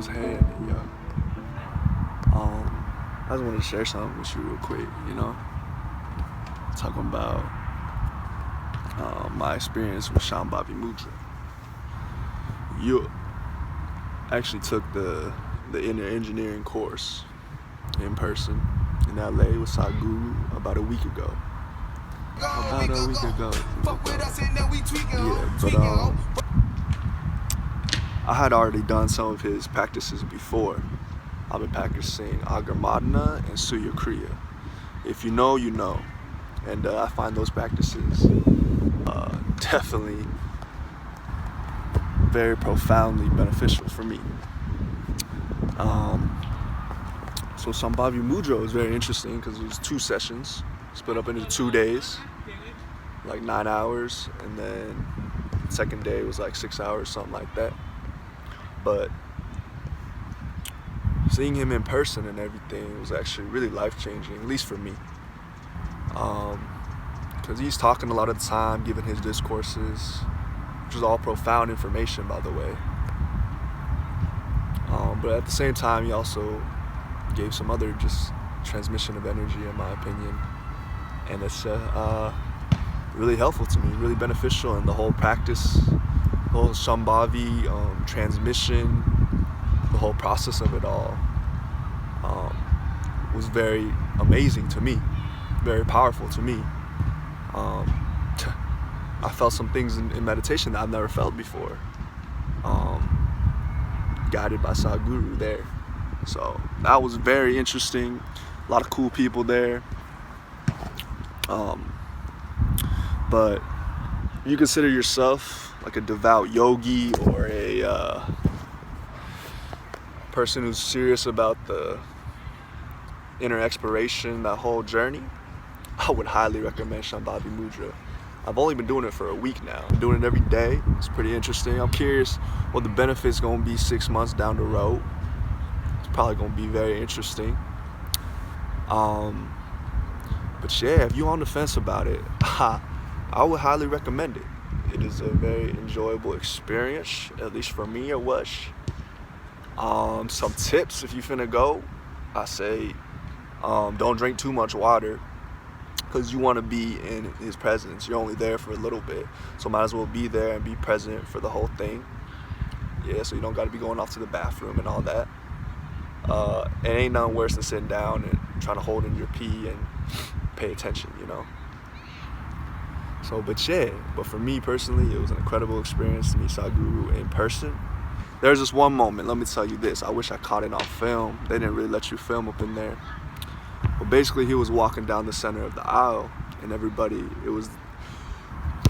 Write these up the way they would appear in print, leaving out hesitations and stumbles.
his hand. Yeah. I just wanted to share something with you real quick, you know? Talking about my experience with Shambhavi Mudra. You actually took the inner engineering course in person in LA with Sadhguru about a week ago. Yeah, but I had already done some of his practices before. I've been practicing Agarmadana and Suya Kriya. If you know, you know. And I find those practices definitely very profoundly beneficial for me. So Shambhavi Mudra was very interesting because it was 2 sessions, split up into 2 days, like 9 hours, and then the second day was like 6 hours, something like that. But seeing him in person and everything was actually really life-changing, at least for me. Because he's talking a lot of the time, giving his discourses, which is all profound information, by the way. But at the same time, he also gave some other just transmission of energy, in my opinion. And it's really helpful to me, really beneficial in the whole practice, the whole Shambhavi transmission, the whole process of it all was very amazing to me, very powerful to me. I felt some things in meditation that I've never felt before, guided by Sadhguru there. So that was very interesting. A lot of cool people there. But you consider yourself like a devout yogi or a person who's serious about the inner exploration, that whole journey, I would highly recommend Shambhavi Mudra. I've only been doing it for a week now. I'm doing it every day. It's pretty interesting. I'm curious what the benefits gonna be 6 months down the road. It's probably gonna be very interesting. But yeah, if you're on the fence about it, I would highly recommend it. It is a very enjoyable experience, at least for me it was. Some tips if you finna go, I say don't drink too much water, because you want to be in his presence. You're only there for a little bit, so might as well be there and be present for the whole thing. Yeah, so you don't got to be going off to the bathroom and all that. It ain't nothing worse than sitting down and trying to hold in your pee and pay attention, you know. So, but for me personally, it was an incredible experience to meet Sadhguru in person. There's this one moment, let me tell you this, I wish I caught it on film. They didn't really let you film up in there. But basically he was walking down the center of the aisle and everybody, it was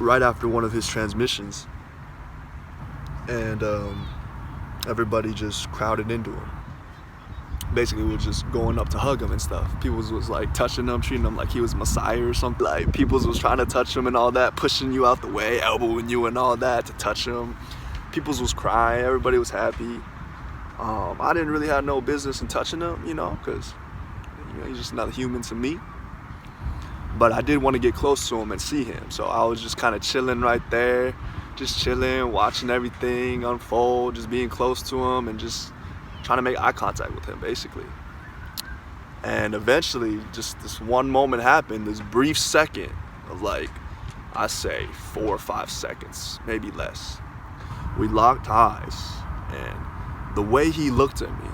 right after one of his transmissions, and everybody just crowded into him. Basically was just going up to hug him and stuff. People was like touching him, treating him like he was Messiah or something. Like people was trying to touch him and all that, pushing you out the way, elbowing you and all that to touch him. People was crying, everybody was happy. I didn't really have no business in touching him, you know, because he's just another human to me. But I did want to get close to him and see him, so I was just kind of chilling right there, just chilling, watching everything unfold, just being close to him and just trying to make eye contact with him, basically. And eventually, just this one moment happened, this brief second of like, I say 4 or 5 seconds, maybe less. We locked eyes, and the way he looked at me,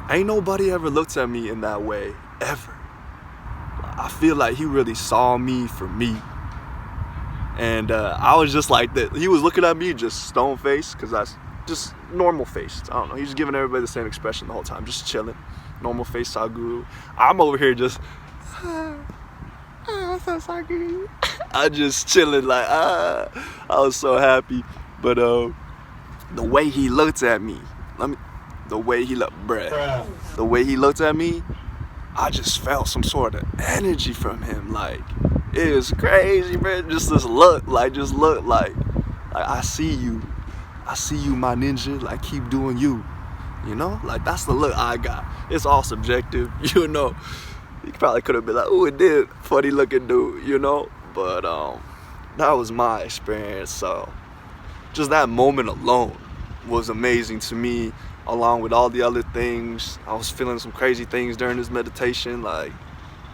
ain't nobody ever looked at me in that way, ever. I feel like he really saw me for me. And I was just like that. He was looking at me just stone faced, because I just normal faced. I don't know. He's just giving everybody the same expression the whole time, just chilling. Normal face Sadhguru. I'm over here just, what's up, Sadhguru? I just chilling like, I was so happy. But the way he looked at me, the way he looked at me, I just felt some sort of energy from him. Like, it was crazy, man. Just this look, like, I see you, my ninja. Like, keep doing you, you know. Like, that's the look I got. It's all subjective, you know. You probably could have been like, "Ooh, it did, funny looking dude," you know. But that was my experience. So just that moment alone was amazing to me, along with all the other things. I was feeling some crazy things during this meditation. Like,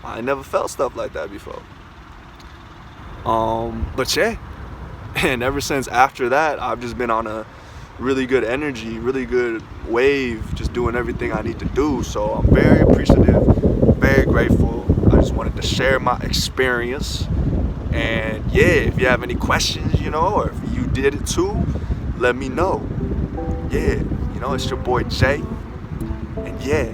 I never felt stuff like that before. But yeah, and ever since after that, I've just been on a really good energy, really good wave, just doing everything I need to do. So I'm very appreciative, very grateful. I just wanted to share my experience. And yeah, if you have any questions, or if you did it too, let me know. Yeah, it's your boy Jay. And yeah,